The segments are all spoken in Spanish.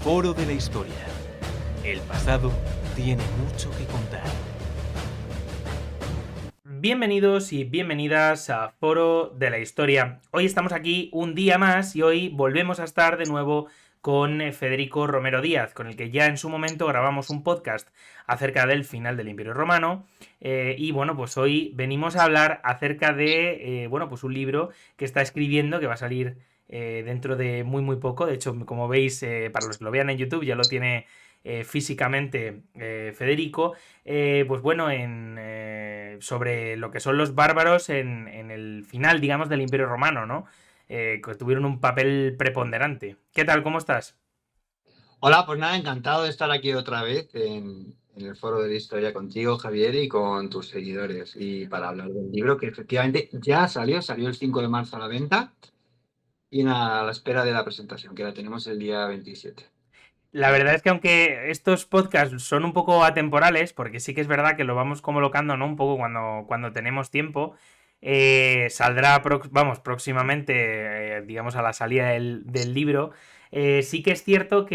Foro de la Historia. El pasado tiene mucho que contar. Bienvenidos y bienvenidas a Foro de la Historia. Hoy estamos aquí un día más y hoy volvemos a estar de nuevo con Federico Romero Díaz, con el que ya en su momento grabamos un podcast acerca del final del Imperio Romano. Y bueno, pues hoy venimos a hablar acerca de, pues un libro que está escribiendo, que va a salir dentro de muy poco. De hecho, como veis, para los que lo vean en YouTube, ya lo tiene físicamente Federico. Pues bueno, sobre lo que son los bárbaros en el final, digamos, del Imperio Romano, ¿no? Que tuvieron un papel preponderante. ¿Qué tal? ¿Cómo estás? Hola, pues nada, encantado de estar aquí otra vez en el Foro de la Historia contigo, Javier, y con tus seguidores. Y para hablar del libro que efectivamente ya salió el 5 de marzo a la venta y nada, a la espera de la presentación, que la tenemos el día 27. La verdad es que aunque estos podcasts son un poco atemporales, porque sí que es verdad que lo vamos colocando, ¿no? Un poco cuando tenemos tiempo, saldrá, próximamente, digamos, a la salida del libro. Sí que es cierto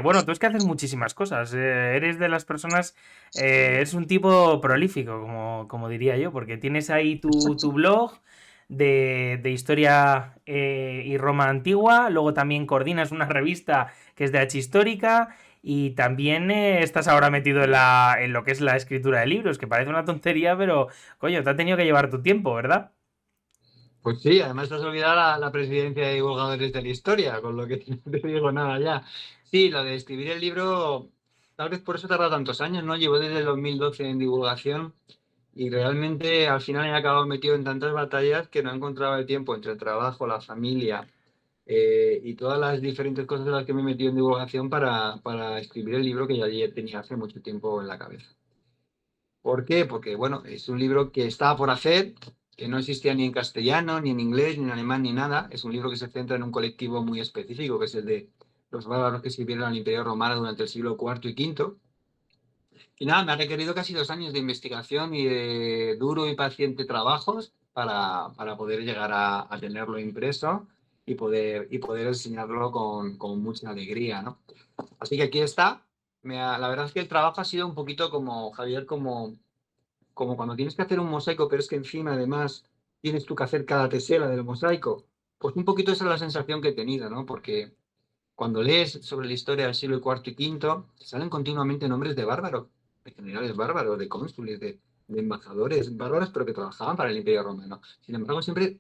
bueno, tú es que haces muchísimas cosas. Eres de las personas, eres un tipo prolífico, como diría yo, porque tienes ahí tu blog de historia y Roma antigua, luego también coordinas una revista que es de H histórica, y también estás ahora metido en lo que es la escritura de libros, que parece una tontería, pero coño, te ha tenido que llevar tu tiempo, ¿verdad? Pues sí, además te has olvidado la presidencia de divulgadores de la historia, con lo que no te digo nada ya. Sí, lo de escribir el libro, tal vez por eso tarda tantos años, ¿no? Llevo desde el 2012 en divulgación. Y realmente al final he acabado metido en tantas batallas que no encontraba el tiempo entre el trabajo, la familia y todas las diferentes cosas en las que me he metido en divulgación para escribir el libro que ya tenía hace mucho tiempo en la cabeza. ¿Por qué? Porque, bueno, es un libro que estaba por hacer, que no existía ni en castellano, ni en inglés, ni en alemán, ni nada. Es un libro que se centra en un colectivo muy específico, que es el de los bárbaros que sirvieron al Imperio Romano durante el siglo IV y V. Y nada, me ha requerido casi 2 años de investigación y de duro y paciente trabajos para poder llegar a tenerlo impreso y poder enseñarlo con mucha alegría, ¿no? Así que aquí está. La verdad es que el trabajo ha sido un poquito como, Javier, como cuando tienes que hacer un mosaico, pero es que encima además tienes tú que hacer cada tesela del mosaico. Pues un poquito esa es la sensación que he tenido, ¿no? Porque cuando lees sobre la historia del siglo IV y V, te salen continuamente nombres de bárbaros, de generales bárbaros, de cónsules, de embajadores bárbaros, pero que trabajaban para el Imperio Romano. Sin embargo, siempre,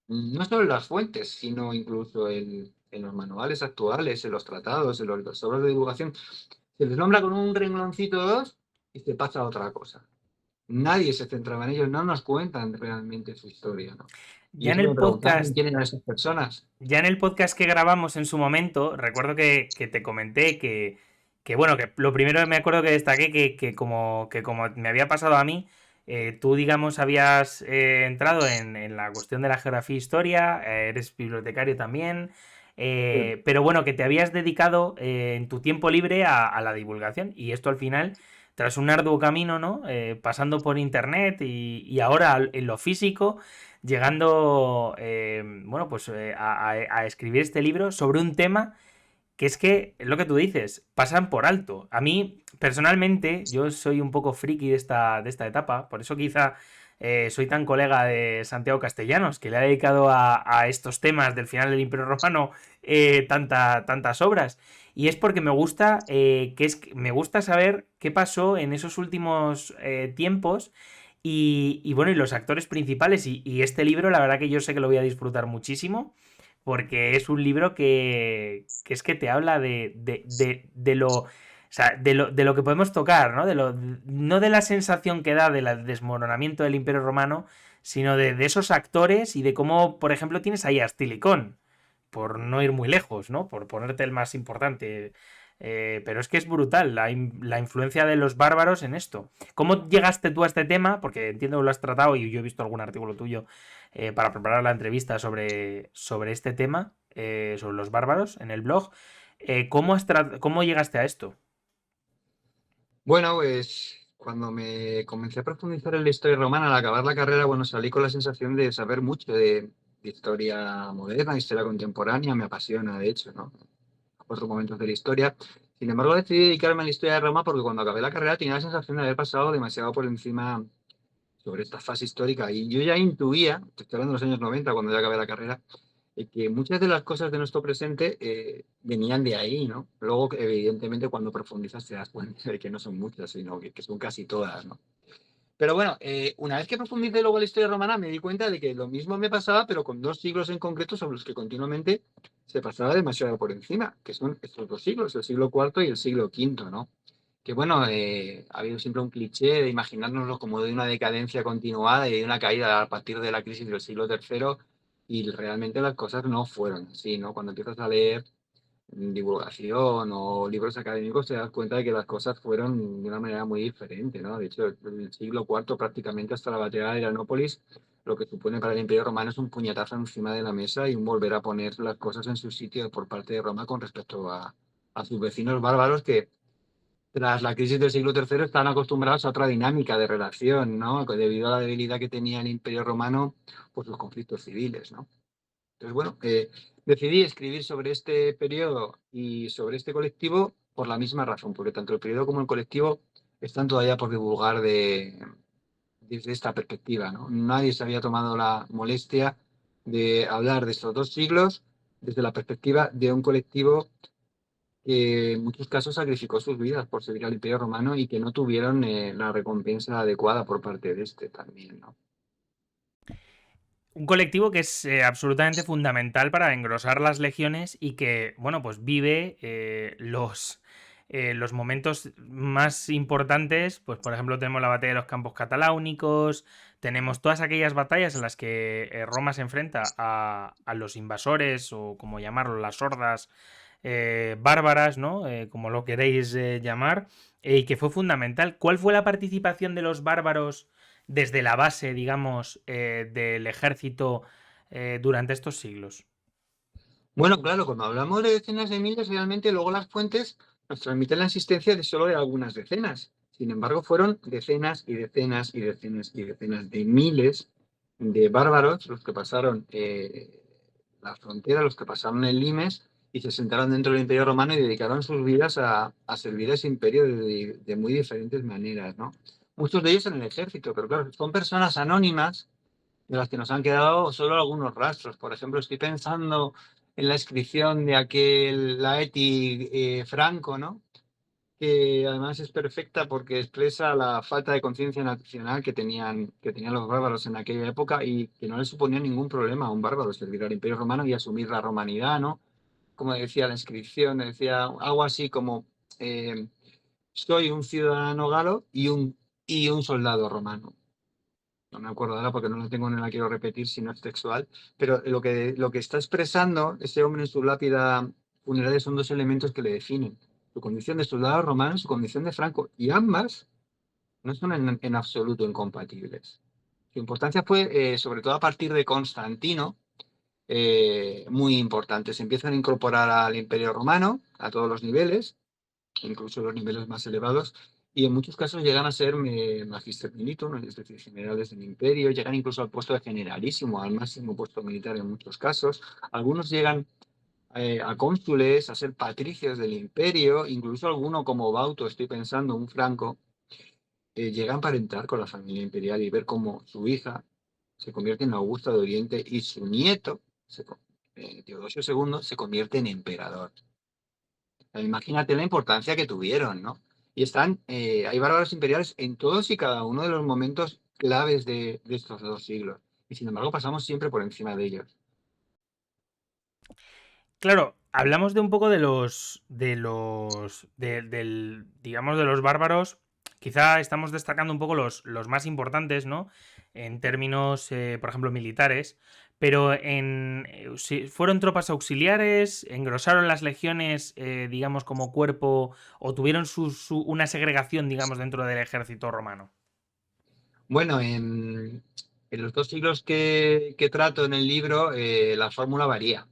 no solo en las fuentes, sino incluso en los manuales actuales, en los tratados, en las obras de divulgación, se les nombra con un rengloncito o dos y se pasa a otra cosa. Nadie se centraba en ellos, no nos cuentan realmente su historia, ¿no? Y Ya en eso me el preguntaba podcast quién eran esas personas. Ya en el podcast que grabamos en su momento, recuerdo que te comenté bueno, que lo primero que me acuerdo que destaqué que como me había pasado a mí, tú, digamos, habías entrado en la cuestión de la geografía e historia, eres bibliotecario también, pero bueno, que te habías dedicado en tu tiempo libre a la divulgación, y esto al final, tras un arduo camino, ¿no? Pasando por internet y ahora en lo físico, llegando, pues a escribir este libro sobre un tema que es que, es lo que tú dices, pasan por alto. A mí, personalmente, yo soy un poco friki de esta etapa, por eso quizá soy tan colega de Santiago Castellanos, que le ha dedicado a estos temas del final del Imperio Romano tantas obras. Y es porque me gusta, me gusta saber qué pasó en esos últimos tiempos y bueno, y los actores principales. Y este libro, la verdad que yo sé que lo voy a disfrutar muchísimo porque es un libro que es que te habla de lo. O sea, de lo que podemos tocar, ¿no? No de la sensación que da del desmoronamiento del Imperio Romano, sino de esos actores y de cómo, por ejemplo, tienes ahí a Stilicón, por no ir muy lejos, ¿no? Por ponerte el más importante. Pero es que es brutal la influencia de los bárbaros en esto. ¿Cómo llegaste tú a este tema? Porque entiendo que lo has tratado y yo he visto algún artículo tuyo para preparar la entrevista sobre este tema, sobre los bárbaros, en el blog. ¿Cómo llegaste a esto? Bueno, pues cuando me comencé a profundizar en la historia romana al acabar la carrera, bueno, salí con la sensación de saber mucho de historia moderna, historia contemporánea, me apasiona, de hecho, ¿no? otros momentos de la historia. Sin embargo, decidí dedicarme a la historia de Roma porque cuando acabé la carrera tenía la sensación de haber pasado demasiado por encima sobre esta fase histórica. Y yo ya intuía, te estoy hablando de los años 90, cuando ya acabé la carrera, que muchas de las cosas de nuestro presente venían de ahí, ¿no? Luego, evidentemente, cuando profundizas te das cuenta de que no son muchas, sino que son casi todas, ¿no? Pero bueno, una vez que profundicé luego en la historia romana, me di cuenta de que lo mismo me pasaba, pero con dos siglos en concreto sobre los que continuamente se pasaba demasiado por encima, que son estos dos siglos, el siglo cuarto y el siglo quinto, ¿no? Que bueno, ha habido siempre un cliché de imaginárnoslo como de una decadencia continuada y de una caída a partir de la crisis del siglo tercero, y realmente las cosas no fueron así, ¿no? Cuando empiezas a leer divulgación o libros académicos, te das cuenta de que las cosas fueron de una manera muy diferente, ¿no? De hecho, el siglo cuarto, prácticamente hasta la batalla de Adrianópolis, lo que supone para el Imperio Romano es un puñetazo encima de la mesa y un volver a poner las cosas en su sitio por parte de Roma con respecto a sus vecinos bárbaros que, tras la crisis del siglo tercero, están acostumbrados a otra dinámica de relación, ¿no? Debido a la debilidad que tenía el Imperio Romano por sus conflictos civiles, ¿no? Entonces, bueno, decidí escribir sobre este periodo y sobre este colectivo por la misma razón, porque tanto el periodo como el colectivo están todavía por divulgar desde esta perspectiva, ¿no? Nadie se había tomado la molestia de hablar de estos dos siglos desde la perspectiva de un colectivo que en muchos casos sacrificó sus vidas por servir al Imperio Romano y que no tuvieron la recompensa adecuada por parte de este también, ¿no? Un colectivo que es absolutamente fundamental para engrosar las legiones y que, bueno, pues vive los momentos más importantes. Pues, por ejemplo, tenemos la batalla de los Campos Cataláunicos, tenemos todas aquellas batallas en las que Roma se enfrenta a los invasores, o como llamarlo, las hordas bárbaras, ¿no? Como lo queréis llamar, y que fue fundamental. ¿Cuál fue la participación de los bárbaros desde la base, digamos, del ejército durante estos siglos? Bueno, claro, cuando hablamos de decenas de miles, realmente luego las fuentes nos transmiten la existencia de solo de algunas decenas. Sin embargo, fueron decenas y decenas y decenas y decenas de miles de bárbaros los que pasaron la frontera, los que pasaron el Limes y se sentaron dentro del Imperio Romano y dedicaron sus vidas a servir a ese imperio de muy diferentes maneras, ¿no? Muchos de ellos en el ejército, pero claro, son personas anónimas de las que nos han quedado solo algunos rastros. Por ejemplo, estoy pensando en la inscripción de aquel Laeti Franco, ¿no? Que además es perfecta porque expresa la falta de conciencia nacional que tenían los bárbaros en aquella época y que no les suponía ningún problema a un bárbaro servir al Imperio Romano y asumir la romanidad, ¿no? Como decía la inscripción, decía algo así como eh, soy un ciudadano galo y un soldado romano. No me acuerdo ahora porque no la tengo, no la quiero repetir si no es textual, pero lo que está expresando ese hombre en su lápida funeraria son dos elementos que le definen: su condición de soldado romano y su condición de franco, y ambas no son en absoluto incompatibles. Su importancia fue, sobre todo a partir de Constantino, muy importante. Se empiezan a incorporar al Imperio Romano a todos los niveles, incluso los niveles más elevados, y en muchos casos llegan a ser magister militum, es decir, generales del imperio, llegan incluso al puesto de generalísimo, al máximo puesto militar en muchos casos. Algunos llegan a cónsules, a ser patricios del imperio, incluso alguno como Bauto, estoy pensando, un franco, llega a emparentar con la familia imperial y ver cómo su hija se convierte en Augusta de Oriente y su nieto, Teodosio II, se convierte en emperador. Imagínate la importancia que tuvieron, ¿no? Y hay bárbaros imperiales en todos y cada uno de los momentos claves de estos dos siglos. Y sin embargo pasamos siempre por encima de ellos. Claro, hablamos de un poco digamos, de los bárbaros. Quizá estamos destacando un poco los más importantes, ¿no? En términos, por ejemplo, militares. Pero ¿fueron tropas auxiliares? ¿Engrosaron las legiones, digamos, como cuerpo? ¿O tuvieron una segregación, digamos, dentro del ejército romano? Bueno, en los dos siglos que trato en el libro, la fórmula varía.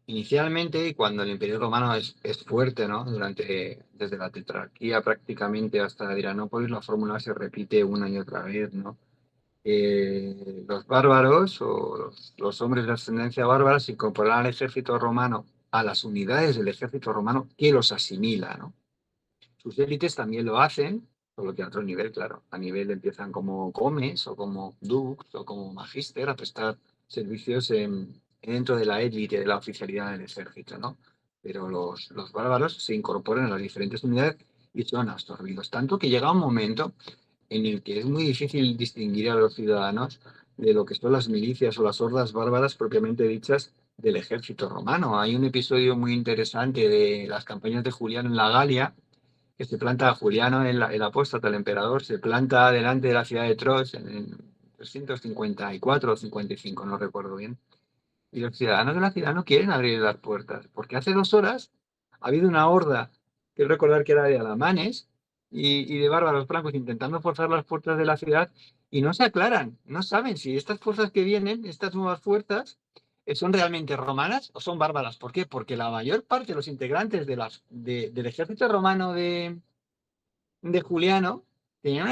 Inicialmente, y cuando el Imperio Romano es fuerte, ¿no? Desde la tetrarquía prácticamente hasta Adrianópolis, la fórmula se repite una y otra vez, ¿no? Los bárbaros o los hombres de ascendencia bárbara se incorporaron al ejército romano a las unidades del ejército romano que los asimila, ¿no? Sus élites también lo hacen, solo que a otro nivel, claro. A nivel empiezan como comes o como dux o como magister a prestar servicios dentro de la élite de la oficialidad del ejército, ¿no? Pero los bárbaros se incorporan a las diferentes unidades y son absorbidos. Tanto que llega un momento en el que es muy difícil distinguir a los ciudadanos de lo que son las milicias o las hordas bárbaras propiamente dichas del ejército romano. Hay un episodio muy interesante de las campañas de Juliano en la Galia, que se planta Juliano, el apóstata, el emperador, se planta delante de la ciudad de Troyes en 354 o 55, no recuerdo bien. Y los ciudadanos de la ciudad no quieren abrir las puertas, porque hace 2 horas ha habido una horda, quiero recordar que era de alamanes y de bárbaros francos intentando forzar las puertas de la ciudad y no se aclaran, no saben si estas fuerzas que vienen, estas nuevas fuerzas, son realmente romanas o son bárbaras. ¿Por qué? Porque la mayor parte de los integrantes del ejército romano de Juliano tenían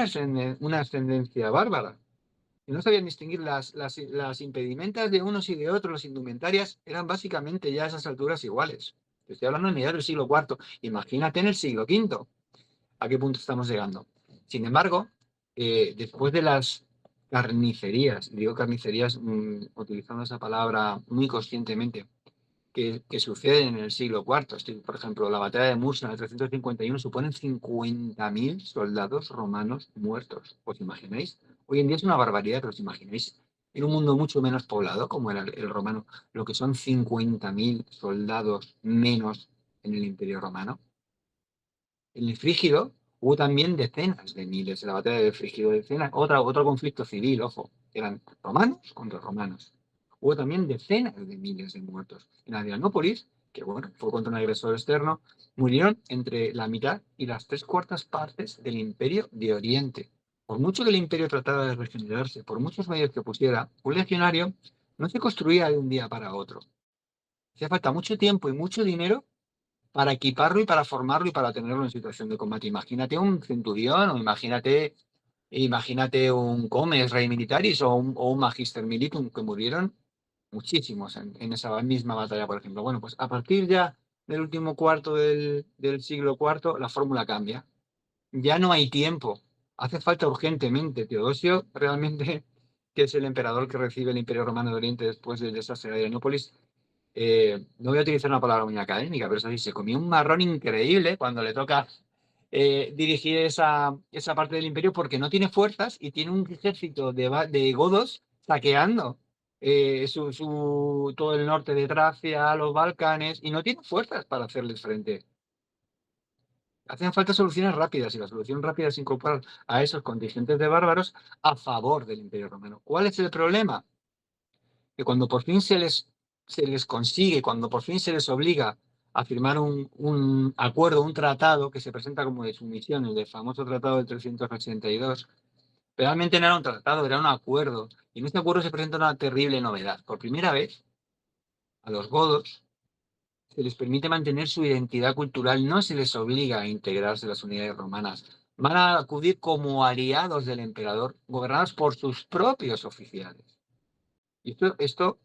una ascendencia bárbara y no sabían distinguir las impedimentas de unos y de otros, las indumentarias, eran básicamente ya a esas alturas iguales. Estoy hablando en mediados del siglo IV. Imagínate en el siglo V a qué punto estamos llegando. Sin embargo, después de las carnicerías, y digo carnicerías utilizando esa palabra muy conscientemente, que suceden en el siglo IV. Por ejemplo, la batalla de Mursá en el 351 suponen 50.000 soldados romanos muertos. ¿Os imagináis? Hoy en día es una barbaridad, pero os imagináis en un mundo mucho menos poblado como era el romano, lo que son 50.000 soldados menos en el Imperio Romano. En el Frígido hubo también decenas de miles, en la batalla del Frígido, decenas, otro conflicto civil, ojo, eran romanos contra romanos. Hubo también decenas de miles de muertos. En Adrianópolis, que bueno, fue contra un agresor externo, murieron entre la mitad y las 3/4 partes del Imperio de Oriente. Por mucho que el Imperio tratara de regenerarse, por muchos medios que pusiera, un legionario no se construía de un día para otro. Hacía falta mucho tiempo y mucho dinero para equiparlo y para formarlo y para tenerlo en situación de combate. Imagínate un centurión o imagínate un comes rey militaris o un magister militum, que murieron muchísimos en esa misma batalla, por ejemplo. Bueno, pues a partir ya del último cuarto del siglo IV, la fórmula cambia. Ya no hay tiempo. Hace falta urgentemente. Teodosio, realmente, que es el emperador que recibe el Imperio Romano de Oriente después del desastre de Adrianópolis, no voy a utilizar una palabra muy académica, pero es así, se comió un marrón increíble cuando le toca dirigir esa parte del imperio, porque no tiene fuerzas y tiene un ejército de godos saqueando todo el norte de Tracia, los Balcanes, y no tiene fuerzas para hacerles frente. Hacen falta soluciones rápidas, y la solución rápida es incorporar a esos contingentes de bárbaros a favor del Imperio Romano. ¿Cuál es el problema? Que cuando por fin se les consigue, cuando por fin se les obliga a firmar un acuerdo, un tratado que se presenta como de sumisión, el famoso tratado del 382, realmente no era un tratado, era un acuerdo. Y en este acuerdo se presenta una terrible novedad. Por primera vez, a los godos se les permite mantener su identidad cultural, no se les obliga a integrarse en las unidades romanas. Van a acudir como aliados del emperador, gobernados por sus propios oficiales. Y esto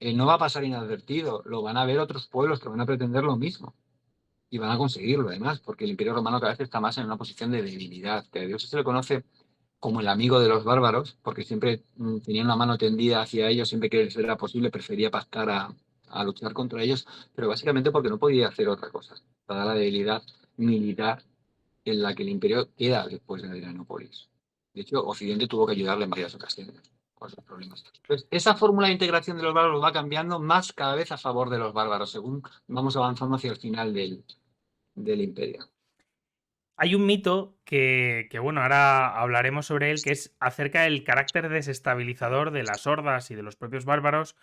no va a pasar inadvertido, lo van a ver otros pueblos que van a pretender lo mismo y van a conseguirlo además, porque el Imperio Romano cada vez está más en una posición de debilidad, que a Dios se le conoce como el amigo de los bárbaros, porque siempre tenía una mano tendida hacia ellos, siempre que les era posible prefería pactar a luchar contra ellos, pero básicamente porque no podía hacer otra cosa, dada la debilidad militar en la que el imperio queda después de Adrianópolis. De hecho, Occidente tuvo que ayudarle en varias ocasiones con sus problemas. Entonces, esa fórmula de integración de los bárbaros va cambiando más cada vez a favor de los bárbaros, según vamos avanzando hacia el final del imperio. Hay un mito bueno, ahora hablaremos sobre él, que es acerca del carácter desestabilizador de las hordas y de los propios bárbaros,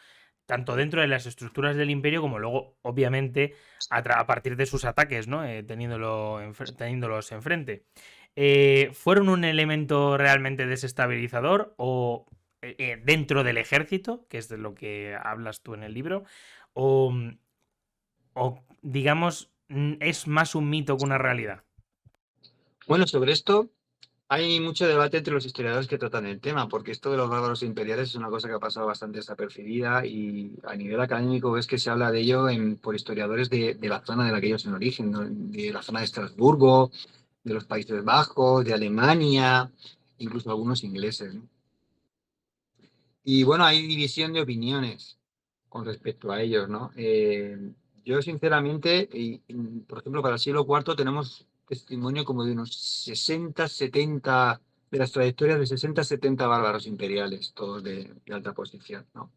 tanto dentro de las estructuras del imperio como luego, obviamente, a partir de sus ataques, ¿no? Teniéndolos enfrente. ¿Fueron un elemento realmente desestabilizador o dentro del ejército, que es de lo que hablas tú en el libro, o, digamos, es más un mito que una realidad? Bueno, sobre esto Hay mucho debate entre los historiadores que tratan el tema, porque esto de los bárbaros imperiales es una cosa que ha pasado bastante desapercibida y a nivel académico ves que se habla de ello por historiadores de la zona de la que ellos son origen, ¿no? De la zona de Estrasburgo, de los Países Bajos, de Alemania, incluso algunos ingleses, ¿no? Y bueno, hay división de opiniones con respecto a ellos, ¿no? Yo sinceramente, por ejemplo, para el siglo IV tenemos testimonio como de unos 60, 70, de las trayectorias de 60, 70 bárbaros imperiales, todos de alta posición, ¿no?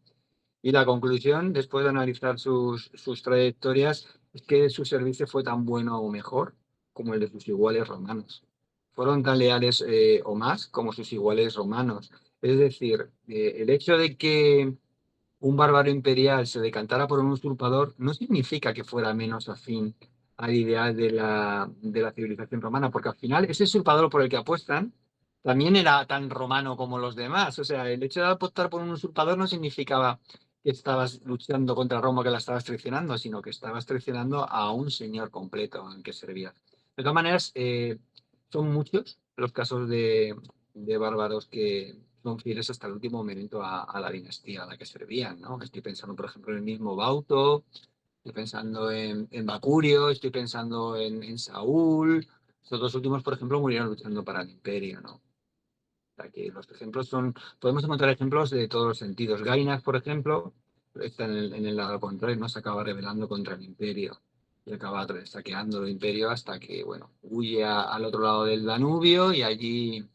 Y la conclusión, después de analizar sus trayectorias, es que su servicio fue tan bueno o mejor como el de sus iguales romanos. Fueron tan leales o más como sus iguales romanos. Es decir, el hecho de que un bárbaro imperial se decantara por un usurpador no significa que fuera menos afín al ideal de la civilización romana, porque al final ese usurpador por el que apuestan también era tan romano como los demás. O sea, el hecho de apostar por un usurpador no significaba que estabas luchando contra Roma, que la estabas traicionando, sino que estabas traicionando a un señor completo al que servías. De todas maneras, son muchos los casos de bárbaros que son fieles hasta el último momento a la dinastía a la que servían, ¿no? Estoy pensando, por ejemplo, en el mismo Bauto, estoy pensando en Bacurio, estoy pensando en Saúl. Estos dos últimos, por ejemplo, murieron luchando para el imperio, ¿no? O sea, que los ejemplos son, podemos encontrar ejemplos de todos los sentidos. Gainas, por ejemplo, está en el lado contrario, no se acaba rebelando contra el imperio y acaba saqueando el imperio hasta que, bueno, huye al otro lado del Danubio y allí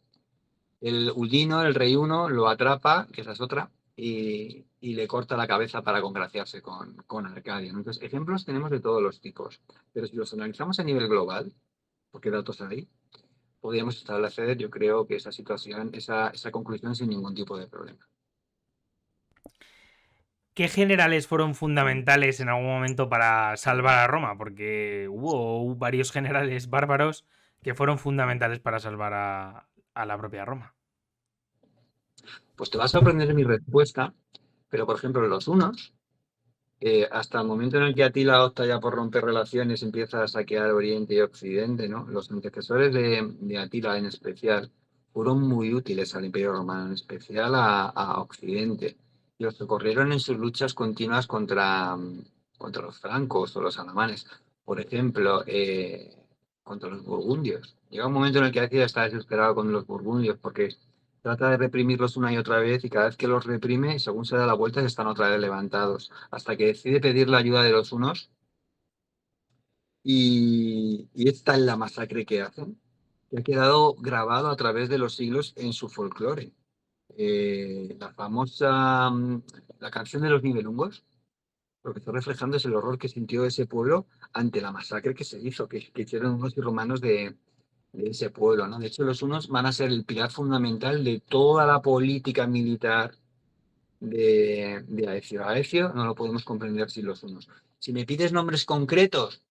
el Udino, el rey Uno, lo atrapa, que esa es otra, y le corta la cabeza para congraciarse con Arcadia, ¿no? Entonces, ejemplos tenemos de todos los tipos, pero si los analizamos a nivel global, porque datos hay, podríamos establecer, yo creo, que esa situación, esa conclusión sin ningún tipo de problema. ¿Qué generales fueron fundamentales en algún momento para salvar a Roma? Porque hubo varios generales bárbaros que fueron fundamentales para salvar a la propia Roma. Pues te va a sorprender mi respuesta, pero por ejemplo, los unos, hasta el momento en el que Atila opta ya por romper relaciones, empieza a saquear Oriente y Occidente, ¿no? Los antecesores de Atila en especial fueron muy útiles al Imperio Romano, en especial a Occidente. Y los socorrieron en sus luchas continuas contra los francos o los alemanes. Por ejemplo, contra los burgundios. Llega un momento en el que Atila está desesperado con los burgundios porque trata de reprimirlos una y otra vez y cada vez que los reprime, según se da la vuelta, están otra vez levantados, hasta que decide pedir la ayuda de los unos y esta es la masacre que hacen, que ha quedado grabado a través de los siglos en su folclore. La famosa, la canción de los Nibelungos, lo que está reflejando es el horror que sintió ese pueblo ante la masacre que se hizo, que hicieron unos y romanos de ese pueblo, ¿no? De hecho, los unos van a ser el pilar fundamental de toda la política militar de Aecio. Aecio no lo podemos comprender sin los unos. Si me pides nombres concretos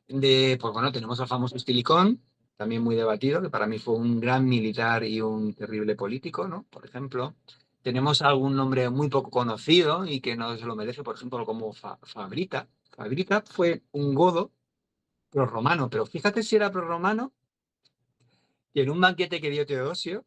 pues bueno, tenemos al famoso Estilicón, también muy debatido, que para mí fue un gran militar y un terrible político, ¿no? Por ejemplo. Tenemos algún nombre muy poco conocido y que no se lo merece, por ejemplo, como Fabrita. Fabrita fue un godo prorromano, pero fíjate si era prorromano y en un banquete que dio Teodosio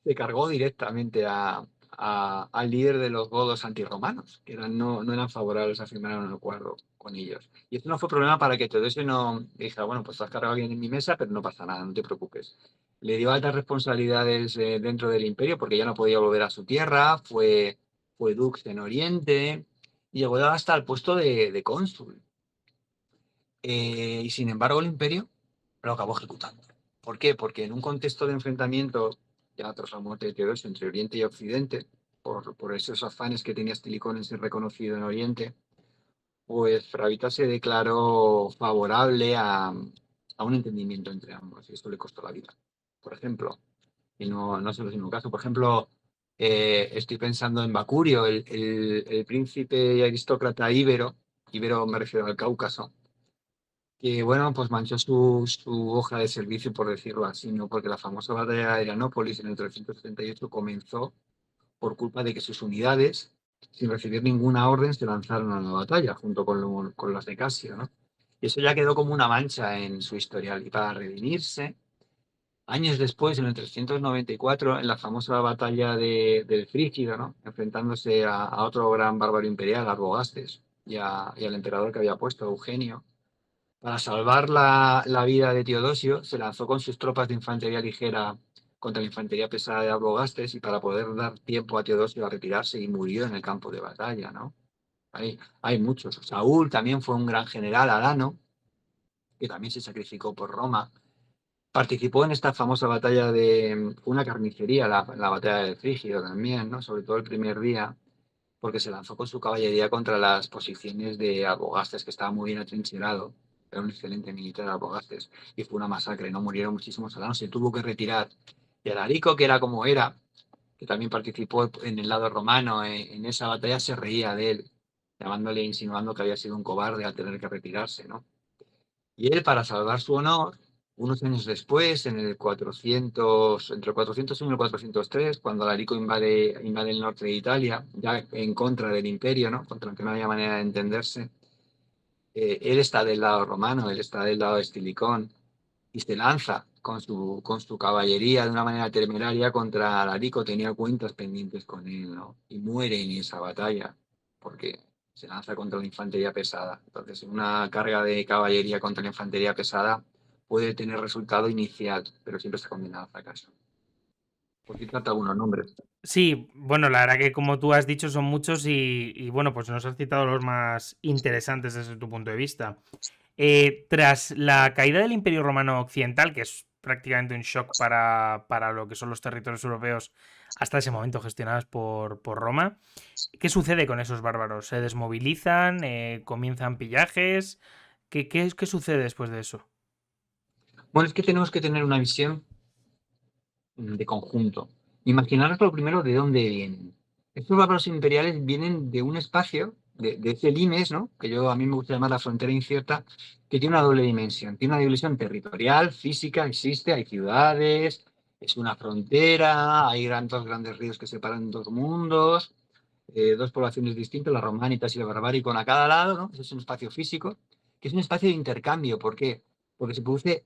se cargó directamente al líder de los godos antirromanos, que no eran favorables a firmar un acuerdo con ellos. Y esto no fue problema para que Teodosio no dijera, bueno, pues has cargado bien en mi mesa, pero no pasa nada, no te preocupes. Le dio altas responsabilidades dentro del imperio porque ya no podía volver a su tierra, fue dux en Oriente y llegó hasta el puesto de cónsul. Y sin embargo, el imperio lo acabó ejecutando. ¿Por qué? Porque en un contexto de enfrentamiento, ya tras la muerte de Teodosio, entre Oriente y Occidente, por esos afanes que tenía Estilicón en ser reconocido en Oriente, pues Fravita se declaró favorable a un entendimiento entre ambos, y esto le costó la vida. Por ejemplo, y no solo es el mismo caso, por ejemplo, estoy pensando en Bacurio, el príncipe y aristócrata íbero me refiero al Cáucaso, que bueno, pues manchó su hoja de servicio, por decirlo así, ¿no? Porque la famosa batalla de Adrianópolis en el 378 comenzó por culpa de que sus unidades, sin recibir ninguna orden, se lanzaron a la batalla, junto con las de Casio, ¿no? Y eso ya quedó como una mancha en su historial. Y para redimirse, Años después, en el 394, en la famosa batalla del Frígido, ¿no? Enfrentándose a otro gran bárbaro imperial, Arbogastes, y al emperador que había puesto, Eugenio. Para salvar la vida de Teodosio, se lanzó con sus tropas de infantería ligera contra la infantería pesada de Arbogastes y para poder dar tiempo a Teodosio a retirarse y murió en el campo de batalla, ¿no? Hay muchos. Saúl también fue un gran general, Adano, que también se sacrificó por Roma. Participó en esta famosa batalla de una carnicería, la batalla del Frígido también, ¿no? Sobre todo el primer día, porque se lanzó con su caballería contra las posiciones de Arbogastes, que estaba muy bien atrincherado. Era un excelente militar Arbogastes. Y fue una masacre, ¿no? Murieron muchísimos alanos, se tuvo que retirar. Y Alarico, que era como era, que también participó en el lado romano en esa batalla, se reía de él, llamándole, insinuando que había sido un cobarde al tener que retirarse, ¿no? Y él, para salvar su honor, unos años después, en el 400, entre el 401 y el 403, cuando Alarico invade el norte de Italia, ya en contra del imperio, ¿no? Contra el que no había manera de entenderse, él está del lado romano, él está del lado de Estilicón, y se lanza con su caballería de una manera temeraria contra Alarico, tenía cuentas pendientes con él, ¿no? Y muere en esa batalla, porque se lanza contra la infantería pesada. Entonces, una carga de caballería contra la infantería pesada puede tener resultado inicial, pero siempre está condenado al fracaso. Por citarte algunos nombres. Sí, bueno, la verdad que como tú has dicho son muchos y bueno, pues nos has citado los más interesantes desde tu punto de vista. Tras la caída del Imperio Romano Occidental, que es prácticamente un shock para lo que son los territorios europeos hasta ese momento gestionados por Roma, ¿qué sucede con esos bárbaros? ¿Se desmovilizan? ¿Comienzan pillajes? ¿Qué sucede después de eso? Bueno, es que tenemos que tener una visión de conjunto. Imaginaros lo primero de dónde vienen. Estos bárbaros imperiales vienen de un espacio, de ese limes, ¿no? Que a mí me gusta llamar la frontera incierta, que tiene una doble dimensión. Tiene una dimensión territorial, física, existe, hay ciudades, es una frontera, hay dos grandes ríos que separan dos mundos, dos poblaciones distintas, las románicas y la barbáricos a cada lado, ¿no? Ese es un espacio físico, que es un espacio de intercambio. ¿Por qué? Porque se produce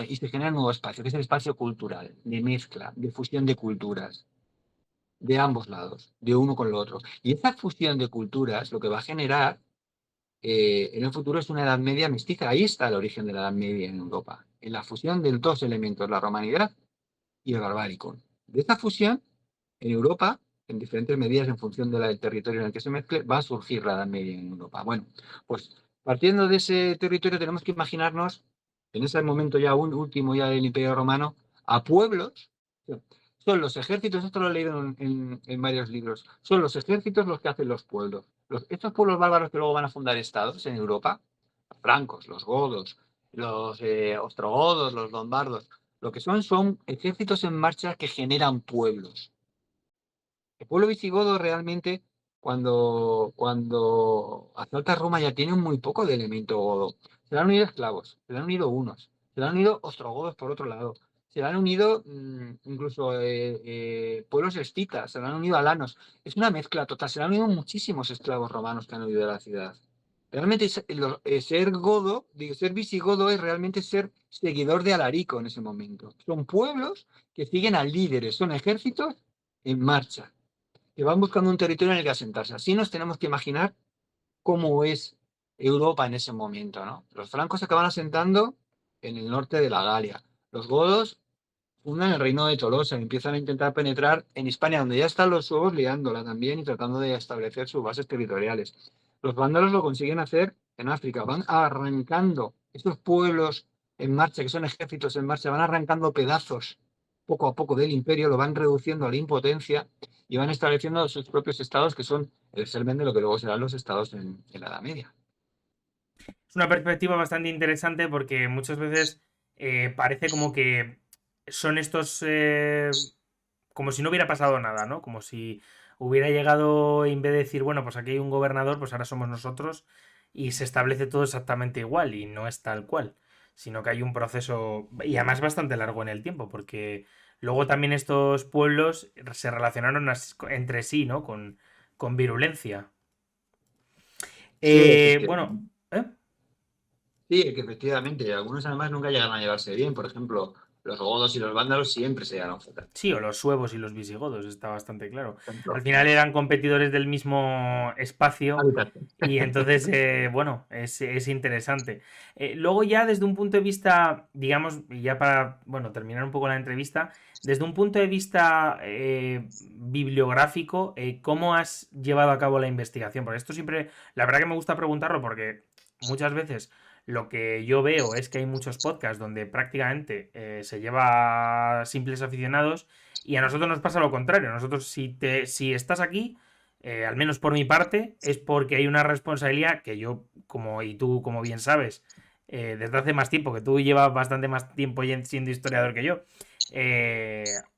y se genera un nuevo espacio, que es el espacio cultural, de mezcla, de fusión de culturas, de ambos lados, de uno con el otro. Y esa fusión de culturas lo que va a generar en el futuro es una Edad Media mestiza. Ahí está el origen de la Edad Media en Europa, en la fusión de dos elementos, la romanidad y el barbárico. De esta fusión, en Europa, en diferentes medidas en función del territorio en el que se mezcle, va a surgir la Edad Media en Europa. Bueno, pues partiendo de ese territorio tenemos que imaginarnos, en ese momento ya un último ya del Imperio Romano, a pueblos. Son los ejércitos, esto lo he leído en varios libros, son los ejércitos los que hacen los pueblos. Estos pueblos bárbaros que luego van a fundar estados en Europa, los francos, los godos, los ostrogodos, los lombardos, lo que son ejércitos en marcha que generan pueblos. El pueblo visigodo realmente, cuando asalta Roma, ya tiene muy poco de elemento godo. Se le han unido esclavos, se le han unido unos, se le han unido ostrogodos por otro lado, se le han unido incluso pueblos escitas, se le han unido alanos. Es una mezcla total, se le han unido muchísimos esclavos romanos que han huido de la ciudad. Realmente ser godo, digo, ser visigodo es realmente ser seguidor de Alarico en ese momento. Son pueblos que siguen a líderes, son ejércitos en marcha que van buscando un territorio en el que asentarse. Así nos tenemos que imaginar cómo es Europa en ese momento, ¿no? Los francos se acaban asentando en el norte de la Galia. Los godos fundan el reino de Tolosa y empiezan a intentar penetrar en Hispania, donde ya están los suevos liándola también y tratando de establecer sus bases territoriales. Los vándalos lo consiguen hacer en África. Van arrancando estos pueblos en marcha, que son ejércitos en marcha, van arrancando pedazos poco a poco del imperio, lo van reduciendo a la impotencia y van estableciendo sus propios estados, que son el germen de lo que luego serán los estados en la Edad Media. Es una perspectiva bastante interesante porque muchas veces parece como que son estos como si no hubiera pasado nada, ¿no? Como si hubiera llegado, en vez de decir, bueno, pues aquí hay un gobernador, pues ahora somos nosotros y se establece todo exactamente igual y no es tal cual, sino que hay un proceso y además bastante largo en el tiempo, porque luego también estos pueblos se relacionaron entre sí, ¿no? Con virulencia. Sí, Bueno, ¿eh? sí, que efectivamente, algunos además nunca llegan a llevarse bien. Por ejemplo, Los godos y los vándalos siempre se llevaron fatal. Sí, o los suevos y los visigodos, está bastante claro. Al Tanto final eran competidores del mismo espacio hábitat. y entonces, bueno, es interesante. Luego ya desde un punto de vista, digamos, y ya para, bueno, terminar un poco la entrevista, desde un punto de vista bibliográfico, ¿cómo has llevado a cabo la investigación? Porque esto siempre, la verdad que me gusta preguntarlo porque muchas veces lo que yo veo es que hay muchos podcasts donde prácticamente se lleva a simples aficionados y a nosotros nos pasa lo contrario. Nosotros, si estás aquí, al menos por mi parte, es porque hay una responsabilidad que yo, como y tú, como bien sabes, desde hace más tiempo, que tú llevas bastante más tiempo siendo historiador que yo.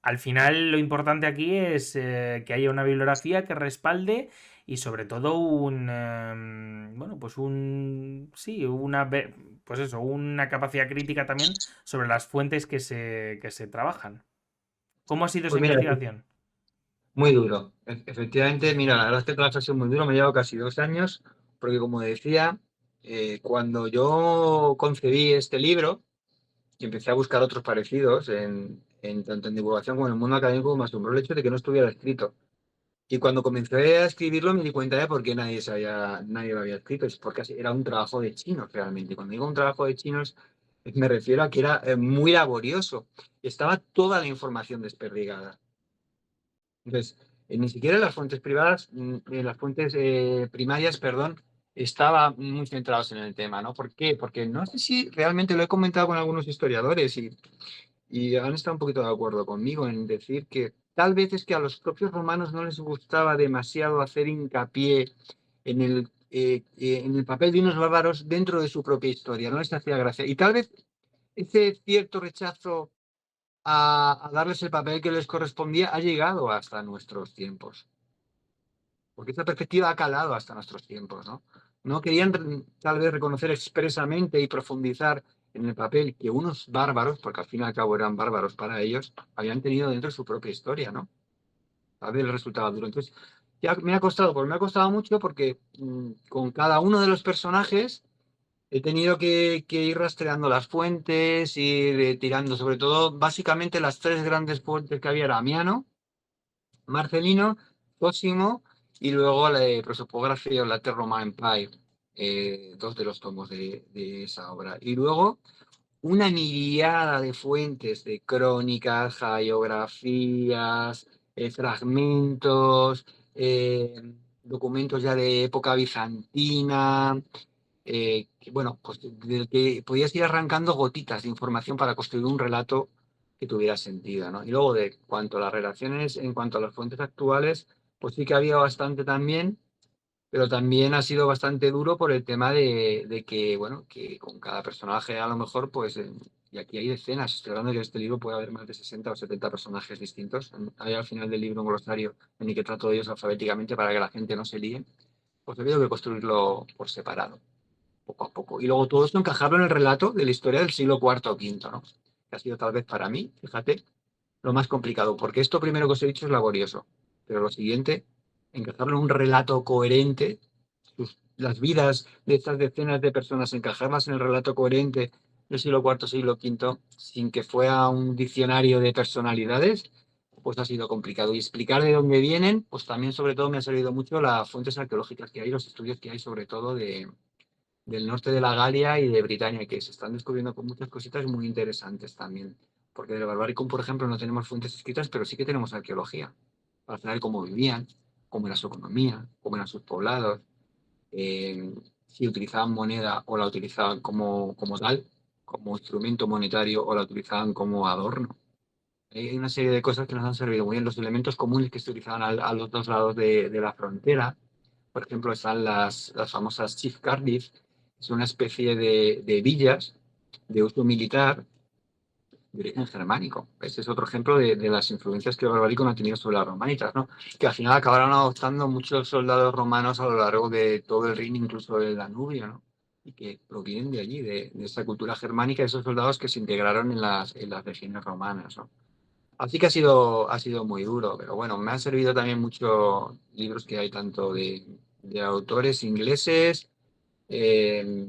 Al final, lo importante aquí es que haya una bibliografía que respalde y sobre todo bueno, pues sí, pues eso, una capacidad crítica también sobre las fuentes que se trabajan. ¿Cómo ha sido esa Pues mira, investigación? muy duro. Efectivamente, mira, la verdad es que el trabajo ha sido muy duro, me ha llevado casi 2 años, porque como decía, cuando yo concebí este libro y empecé a buscar otros parecidos en tanto en divulgación como en el mundo académico, me asombró el hecho de que no estuviera escrito. Y cuando comencé a escribirlo me di cuenta de por qué nadie lo había escrito. Es porque era un trabajo de chinos realmente. Y cuando digo un trabajo de chinos, me refiero a que era muy laborioso. Estaba toda la información desperdigada. Entonces, ni siquiera en las fuentes privadas, en las fuentes primarias, perdón, estaba muy centrados en el tema, ¿no? ¿Por qué? Porque no sé si realmente lo he comentado con algunos historiadores y han estado un poquito de acuerdo conmigo en decir que tal vez es que a los propios romanos no les gustaba demasiado hacer hincapié en el papel de unos bárbaros dentro de su propia historia, no les hacía gracia. Y tal vez ese cierto rechazo a darles el papel que les correspondía ha llegado hasta nuestros tiempos, porque esa perspectiva ha calado hasta nuestros tiempos, ¿no? No querían tal vez reconocer expresamente y profundizar en el papel que unos bárbaros, porque al fin y al cabo eran bárbaros para ellos, habían tenido dentro de su propia historia, ¿no? Tal vez el resultado duro. Entonces, ya me ha costado, porque me ha costado mucho porque con cada uno de los personajes he tenido que ir rastreando las fuentes, ir tirando, sobre todo, básicamente las tres grandes fuentes que había era Amiano, Marcelino, Cosimo y luego la de Prosopography of the Roman Empire, dos de los tomos de esa obra. Y luego una miriada de fuentes, de crónicas, hagiografías, fragmentos, documentos ya de época bizantina, bueno, pues del que podías ir arrancando gotitas de información para construir un relato que tuviera sentido, ¿no? Y luego de cuanto a las relaciones, en cuanto a las fuentes actuales, pues sí que había bastante también, pero también ha sido bastante duro por el tema de que, bueno, que con cada personaje a lo mejor, pues, y aquí hay decenas, estoy hablando de que en este libro puede haber más de 60 o 70 personajes distintos. Hay al final del libro un glosario en el que trato de ellos alfabéticamente para que la gente no se líe, pues he tenido que construirlo por separado poco a poco. Y luego todo esto encajarlo en el relato de la historia del siglo cuarto o quinto, ¿no? Que ha sido tal vez para mí, fíjate, lo más complicado, porque esto primero que os he dicho es laborioso, pero lo siguiente, encajarlo en un relato coherente, las vidas de estas decenas de personas, encajarlas en el relato coherente del siglo cuarto, siglo quinto, sin que fuera un diccionario de personalidades, pues ha sido complicado. Y explicar de dónde vienen, pues también sobre todo me ha servido mucho las fuentes arqueológicas que hay, los estudios que hay sobre todo del norte de la Galia y de Britania, que se están descubriendo con muchas cositas muy interesantes también. Porque del Barbaricum, por ejemplo, no tenemos fuentes escritas, pero sí que tenemos arqueología, para saber cómo vivían, cómo era su economía, cómo eran sus poblados, eh, si utilizaban moneda o la utilizaban como tal, como instrumento monetario o la utilizaban como adorno. Hay una serie de cosas que nos han servido muy bien. Los elementos comunes que se utilizaban a los dos lados de la frontera. Por ejemplo, están las famosas Chief Cardiff, es una especie de villas de uso militar de origen germánico. Ese es otro ejemplo de las influencias que el barbarismo ha tenido sobre las romanitas, ¿no? Que al final acabaron adoptando muchos soldados romanos a lo largo de todo el Rin, incluso del Danubio, ¿no? Y que provienen de allí, de esa cultura germánica, esos soldados que se integraron en las legiones romanas, ¿no? Así que ha sido muy duro, pero bueno, me han servido también muchos libros que hay tanto de autores ingleses, eh,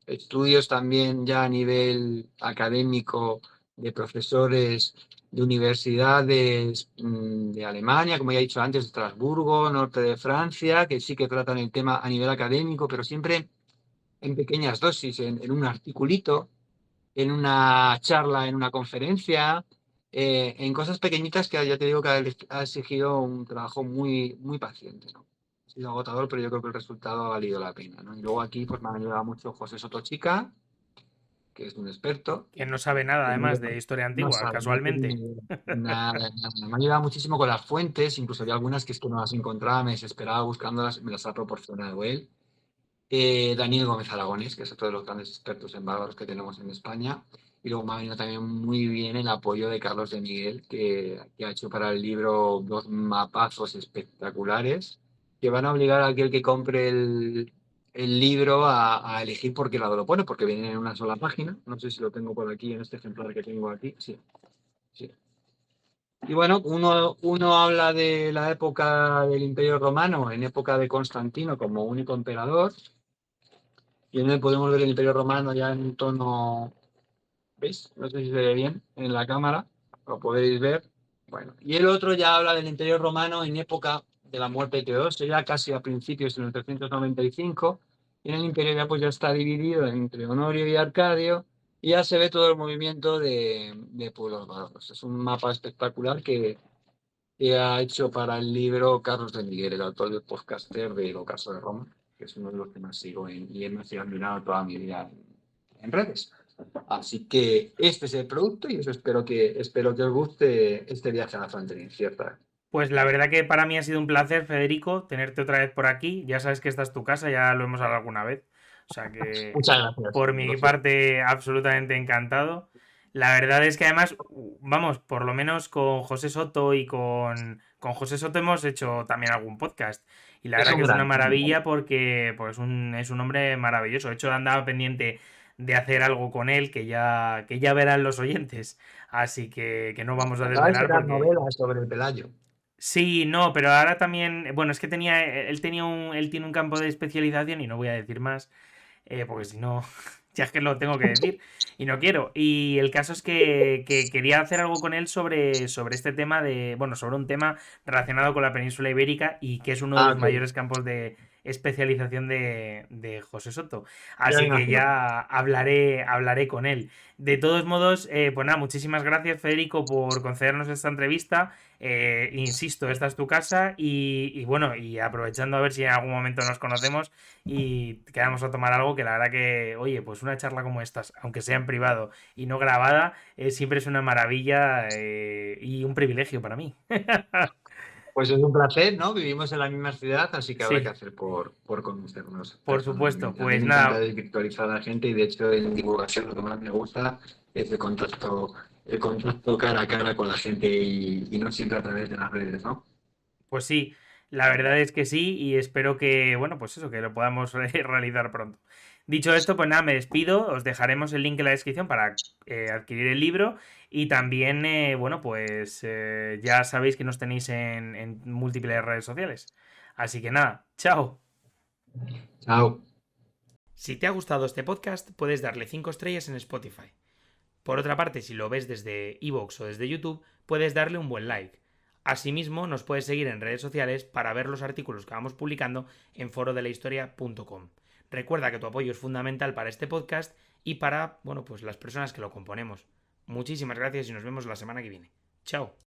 estudios también ya a nivel académico de profesores de universidades de Alemania, como ya he dicho antes, de Estrasburgo, norte de Francia, que sí que tratan el tema a nivel académico, pero siempre en pequeñas dosis, en un articulito, en una charla, en una conferencia, en cosas pequeñitas que ya te digo que ha exigido un trabajo muy, muy paciente, ¿no? Ha sido agotador, pero yo creo que el resultado ha valido la pena, ¿no? Y luego aquí pues me ha ayudado mucho José Sotochica, que es un experto. Que no sabe nada, Que además, de historia no antigua, sabe, no tiene casualmente. nada, nada. Me ha ayudado muchísimo con las fuentes, incluso había algunas que es que no las encontraba, me desesperaba buscándolas, me las ha proporcionado él. Daniel Gómez Aragones, que es otro de los grandes expertos en bárbaros que tenemos en España. Y luego me ha venido también muy bien el apoyo de Carlos de Miguel, que ha hecho para el libro dos mapazos espectaculares que van a obligar a aquel que compre el libro a elegir por qué lado lo pone, porque viene en una sola página. No sé si lo tengo por aquí, en este ejemplar que tengo aquí. Sí, sí. Y bueno, uno habla de la época del Imperio Romano, en época de Constantino como único emperador. Y en él podemos ver el Imperio Romano ya en un tono, ¿veis? No sé si se ve bien en la cámara, lo podéis ver. Bueno, y el otro ya habla del Imperio Romano en época de la muerte de Teodosio, ya casi a principios de 395, y en el Imperio ya pues ya está dividido entre Honorio y Arcadio, y ya se ve todo el movimiento de pueblos bárbaros. Es un mapa espectacular que ha hecho para el libro Carlos de Miguel, el autor del podcaster del Ocaso de Roma, que es uno de los que más sigo y él me ha admirado toda mi vida en redes. Así que este es el producto y eso espero que os guste este viaje a la frontera incierta. Pues la verdad que para mí ha sido un placer, Federico, tenerte otra vez por aquí. Ya sabes que esta es tu casa, ya lo hemos hablado alguna vez. O sea que Muchas gracias. por mi parte, absolutamente encantado. La verdad es que además, vamos, por lo menos con José Soto y con José Soto hemos hecho también algún podcast. Y la Es verdad un que es una gran hombre. maravilla porque pues, es un hombre maravilloso. De hecho, andaba pendiente de hacer algo con él que ya verán los oyentes. Así que no vamos a Acaba de desvelar sacar porque novelas sobre el Pelayo. sí, no, pero ahora también, bueno, es que él tiene un campo de especialización y no voy a decir más, porque si no, ya es que lo tengo que decir y no quiero. Y el caso es que quería hacer algo con él sobre este tema bueno, sobre un tema relacionado con la península ibérica y que es uno de Ah, los ok. mayores campos de especialización de José Soto. Ya me Así que imagino. ya hablaré con él. De todos modos, pues nada, muchísimas gracias, Federico, por concedernos esta entrevista. Insisto, esta es tu casa y bueno, y aprovechando a ver si en algún momento nos conocemos y quedamos a tomar algo que la verdad que, oye, pues una charla como estas, aunque sea en privado y no grabada, siempre es una maravilla y un privilegio para mí. Pues es un placer, ¿no? Vivimos en la misma ciudad, así que habrá que Sí, hacer por conocernos por supuesto. personalmente. A mí Pues me encanta nada, desvirtualizar a la gente y de hecho en divulgación lo que más me gusta es el contacto cara a cara con la gente y no siempre a través de las redes, ¿no? pues sí, la verdad es que sí y espero que, bueno, pues eso, que lo podamos realizar pronto. Dicho esto, pues nada, me despido, os dejaremos el link en la descripción para adquirir el libro y también, bueno, pues ya sabéis que nos tenéis en múltiples redes sociales. Así que nada, chao. Chao. Si te ha gustado este podcast, puedes darle 5 estrellas en Spotify. Por otra parte, si lo ves desde iVoox o desde YouTube, puedes darle un buen like. Asimismo, nos puedes seguir en redes sociales para ver los artículos que vamos publicando en forodelahistoria.com. Recuerda que tu apoyo es fundamental para este podcast y para, bueno, pues las personas que lo componemos. Muchísimas gracias y nos vemos la semana que viene. Chao.